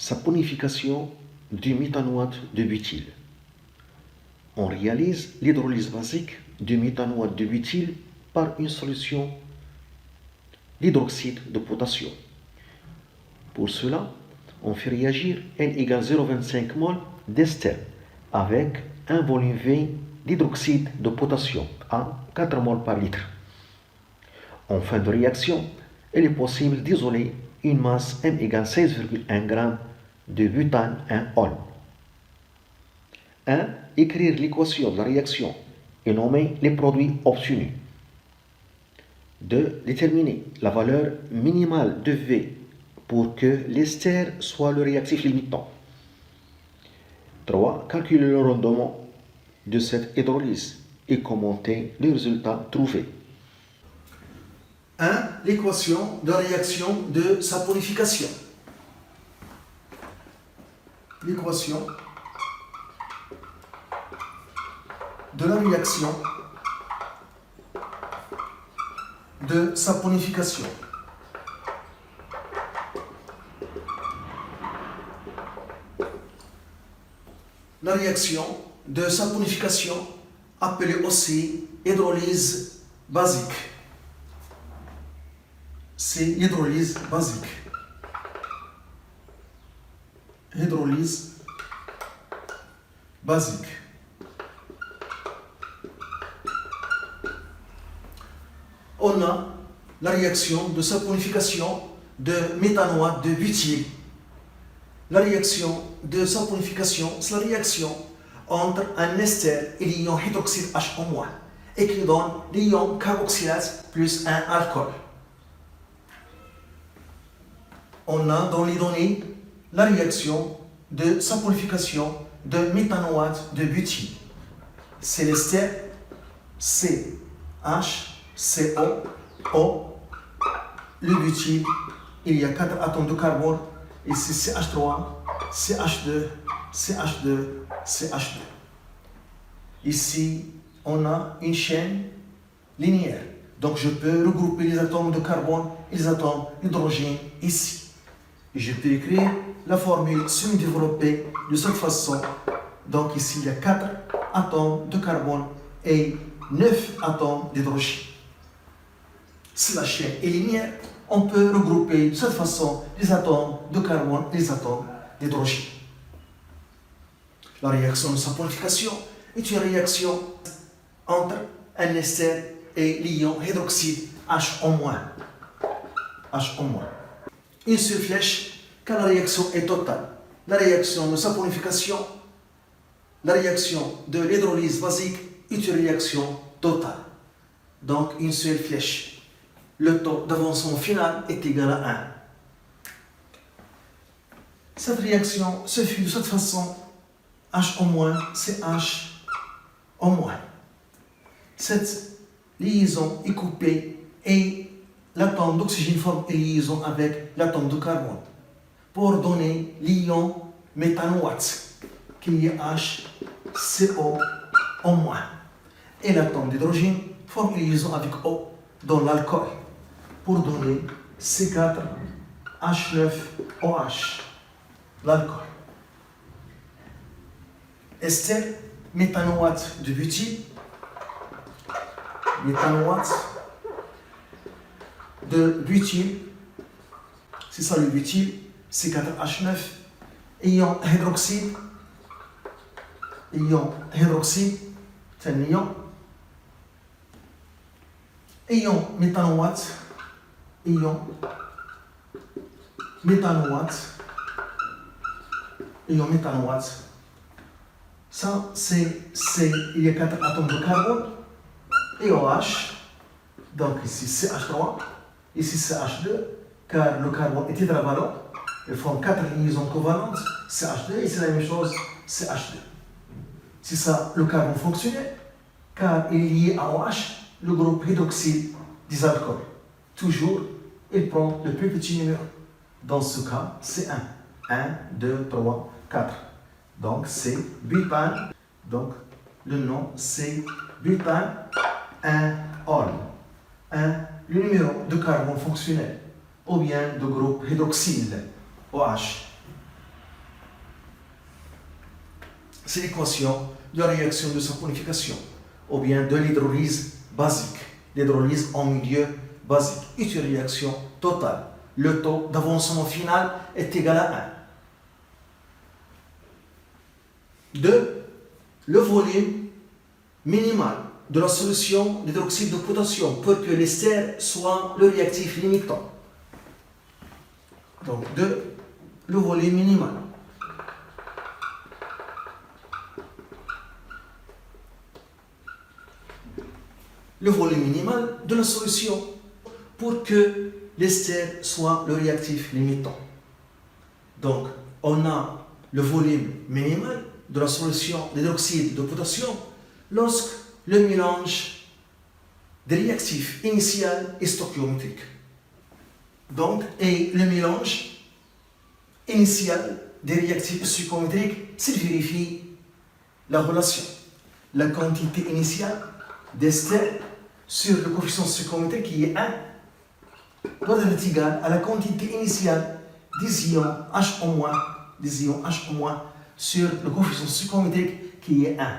Saponification du méthanoate de butyle. On réalise l'hydrolyse basique du méthanoate de butyle par une solution d'hydroxyde de potassium. Pour cela, on fait réagir N égale 0,25 mol d'ester avec un volume V d'hydroxyde de potassium à 4 mol par litre. En fin de réaction, il est possible d'isoler une masse M égale 16,1 g de butane 1-ol. 1. Écrire l'équation de la réaction et nommer les produits obtenus. 2. Déterminer la valeur minimale de V pour que l'ester soit le réactif limitant. 3. Calculer le rendement de cette hydrolyse et commenter les résultats trouvés. 1. L'équation de réaction de saponification. L'équation de la réaction de saponification. La réaction de saponification, appelée aussi hydrolyse basique. C'est l'hydrolyse basique. Hydrolyse basique. On a la réaction de saponification de méthanoate de butyle. La réaction de saponification, c'est la réaction entre un ester et l'ion hydroxyde H-, et qui donne l'ion carboxylate plus un alcool. On a dans les données la réaction de saponification de méthanoate de butyle. C'est l'ester CHCO, O. Le butyle, il y a 4 atomes de carbone, ici CH3, CH2, CH2, CH2. Ici, on a une chaîne linéaire. Donc, je peux regrouper les atomes de carbone et les atomes d'hydrogène ici. Et je peux écrire la formule semi-développée de cette façon. Donc, ici, il y a 4 atomes de carbone et 9 atomes d'hydrogène. Si la chaîne est linéaire, on peut regrouper de cette façon les atomes de carbone et les atomes d'hydrogène. La réaction de saponification est une réaction entre un ester et l'ion hydroxyde H-. Une seule flèche quand la réaction est totale. La réaction de saponification, la réaction de l'hydrolyse basique est une réaction totale. Donc une seule flèche. Le taux d'avancement final est égal à 1. Cette réaction se fait de cette façon, H-, c'est H-. Cette liaison est coupée et l'atome d'oxygène forme une liaison avec l'atome de carbone pour donner l'ion méthanoate qui est HCO-. Et l'atome d'hydrogène forme une liaison avec O dans l'alcool pour donner C4H9OH, l'alcool. Ester, méthanoate de butyle, méthanoate de butyle, c'est ça le butyle, C4H9, ion hydroxyde, c'est un ion, ion méthanoate, ça c'est il y a 4 atomes de carbone et OH, donc ici CH3, ici CH2, car le carbone est tétravalent, il forme 4 liaisons covalentes, CH2, et c'est la même chose, CH2. C'est ça le carbone fonctionnel, car il est lié à OH, le groupe hydroxyle des alcools. Toujours, il prend le plus petit numéro. Dans ce cas, c'est 1. 1, 2, 3, 4. Donc, c'est butane. Donc, le nom, c'est butane 1-ol. 1, le numéro de carbone fonctionnel, ou bien de groupe hydroxyle, OH. c'est l'équation de la réaction de saponification, ou bien de l'hydrolyse basique, l'hydrolyse en milieu basique, est une réaction totale. Le taux d'avancement final est égal à 1. 2. Le volume minimal de la solution d'hydroxyde de potassium pour que l'ester soit le réactif limitant. Donc 2. Le volume minimal. Le volume minimal de la solution pour que l'ester soit le réactif limitant. Donc, on a le volume minimal de la solution d'hydroxyde de potassium lorsque le mélange des réactifs initial est stoichiométrique. Donc, et le mélange initial des réactifs stoichiométriques, s'il vérifie la relation, la quantité initiale d'ester sur le coefficient stoichiométrique qui est 1 doit être égal à la quantité initiale des ions H- sur le coefficient stoichiométrique qui est 1.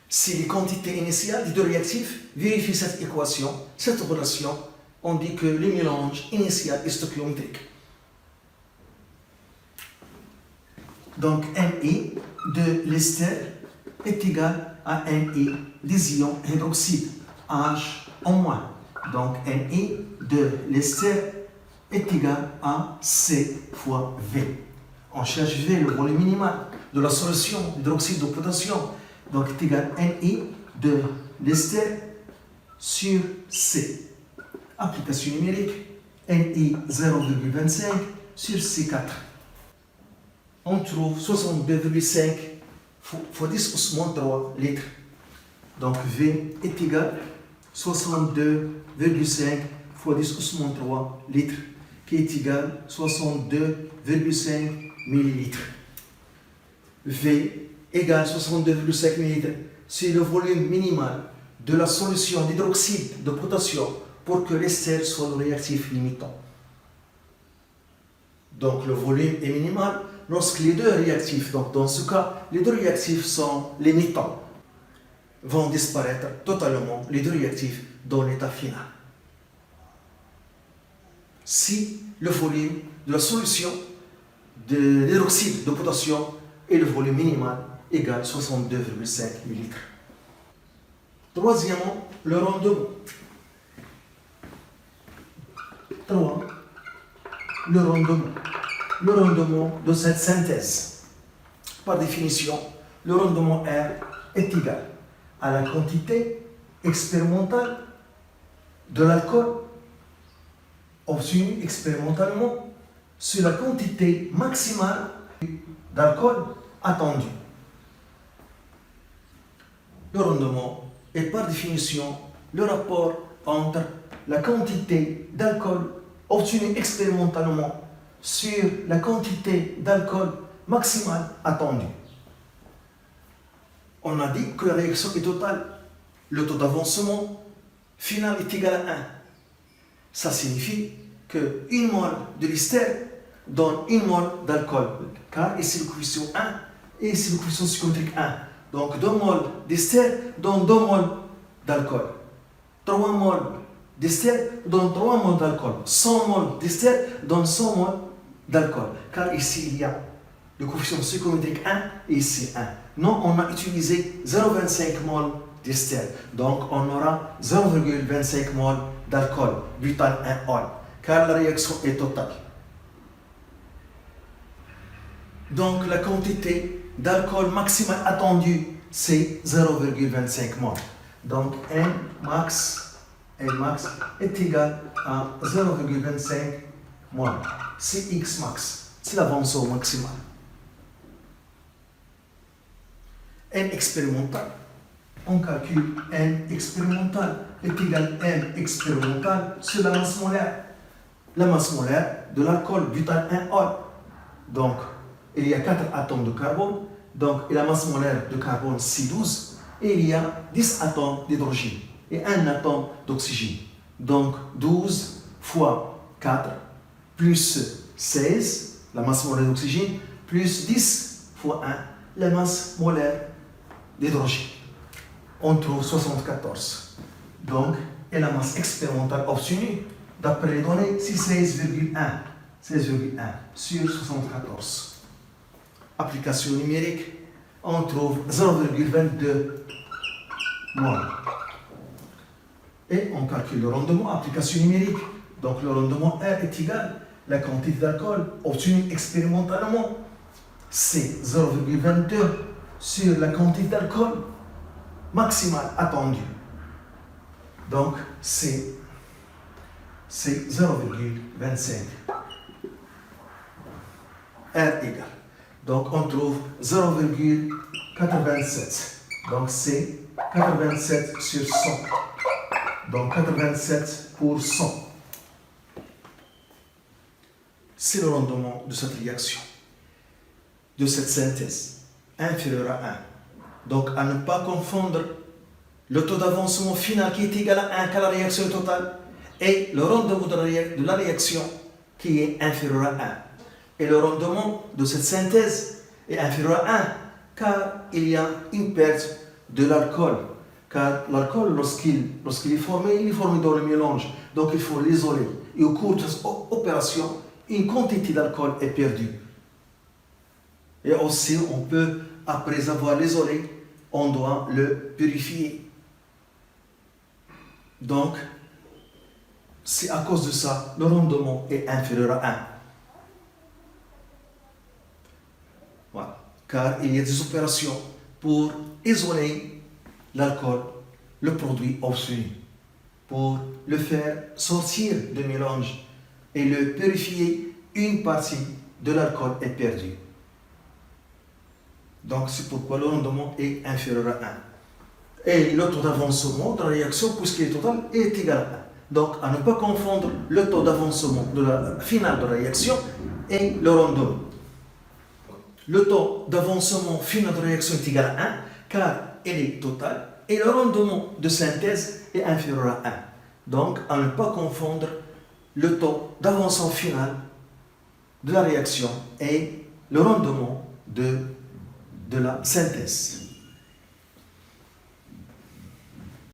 Si les quantités initiales des deux réactifs vérifient cette équation, cette relation, on dit que le mélange initial est stoichiométrique. Donc Mi de l'ester est égal à Mi des ions hydroxyde H en moins. Donc Mi de l'ester est égal à C fois V. On cherche V, le volume minimal de la solution d'hydroxyde de potassium. Donc est égal à Mi de l'ester sur C. Application numérique, Mi 0,25 sur C4. On trouve 62,5 fois 10 au moins 3 litres. Donc V est égal à 62,5 fois 10 au moins 3 litres, qui est égal à 62,5 millilitres. V égale 62,5 millilitres. C'est le volume minimal de la solution d'hydroxyde de potassium pour que l'ester soit le réactif limitant. Donc le volume est minimal lorsque les deux réactifs, donc dans ce cas, les deux réactifs sont limitants, vont disparaître totalement les deux réactifs dans l'état final. Si le volume de la solution de l'hydroxyde de potassium est le volume minimal égal à 62,5 ml. Troisièmement, le rendement. 3. Le rendement de cette synthèse. Par définition, le rendement R est égal à la quantité expérimentale de l'alcool obtenue expérimentalement sur la quantité maximale d'alcool attendue. Le rendement est par définition le rapport entre la quantité d'alcool obtenue expérimentalement sur la quantité d'alcool maximale attendue. On a dit que la réaction est totale. Le taux d'avancement final est égal à 1. Ça signifie que 1 mol de l'ester donne 1 mol d'alcool, car ici le coefficient 1 et ici le coefficient stoichiométrique 1. Donc 2 mol d'ester donne 2 mol d'alcool. 3 mol d'ester donne 3 mol d'alcool. 100 mol d'ester donne 100 mol d'alcool, car ici il y a le coefficient stoichiométrique 1 et ici 1. Non, on a utilisé 0,25 mol d'ester, donc on aura 0,25 mol d'alcool, butane 1-ol, car la réaction est totale. Donc la quantité d'alcool maximale attendue, c'est 0,25 mol. Donc N max est égal à 0,25 mol. C'est X max, c'est l'avancement maximal. N expérimental, on calcule N expérimental est égal à N expérimental sur la masse molaire. La masse molaire de l'alcool butane 1-ol. Donc, il y a 4 atomes de carbone, donc et la masse molaire de carbone c'est 12, et il y a 10 atomes d'hydrogène et 1 atome d'oxygène. Donc 12 fois 4 plus 16, la masse molaire d'oxygène, plus 10 fois 1, la masse molaire d'hydrogène. On trouve 74. Donc, et la masse expérimentale obtenue, d'après les données, c'est 16,1. 16,1 sur 74. Application numérique, on trouve 0,22 mol. Et on calcule le rendement, application numérique. Donc le rendement R est égal à la quantité d'alcool obtenue expérimentalement. C'est 0,22 sur la quantité d'alcool maximale attendue. Donc c'est 0,25. R égal. Donc on trouve 0,87. Donc c'est 87 sur 100. Donc 87%. C'est le rendement de cette réaction, de cette synthèse, inférieur à 1. Donc à ne pas confondre le taux d'avancement final qui est égal à 1 qu'à la réaction totale et le rendement de la réaction qui est inférieur à 1. Et le rendement de cette synthèse est inférieur à 1 car il y a une perte de l'alcool. Car l'alcool, lorsqu'il est formé, il est formé dans le mélange. Donc il faut l'isoler. Et au cours de cette opération, une quantité d'alcool est perdue. Et aussi, on peut, après avoir l'isolé, on doit le purifier. Donc, c'est à cause de ça, le rendement est inférieur à 1. Voilà. Car il y a des opérations pour isoler l'alcool, le produit obtenu, pour le faire sortir du mélange et le purifier, une partie de l'alcool est perdue. Donc c'est pourquoi le rendement est inférieur à 1. Et le taux d'avancement de la réaction, puisqu'il est total, est égal à 1. Donc à ne pas confondre le taux d'avancement de la finale de la réaction et le rendement. Le taux d'avancement final de la réaction est égal à 1 car il est total et le rendement de synthèse est inférieur à 1. Donc à ne pas confondre le taux d'avancement final de la réaction et le rendement de la synthèse.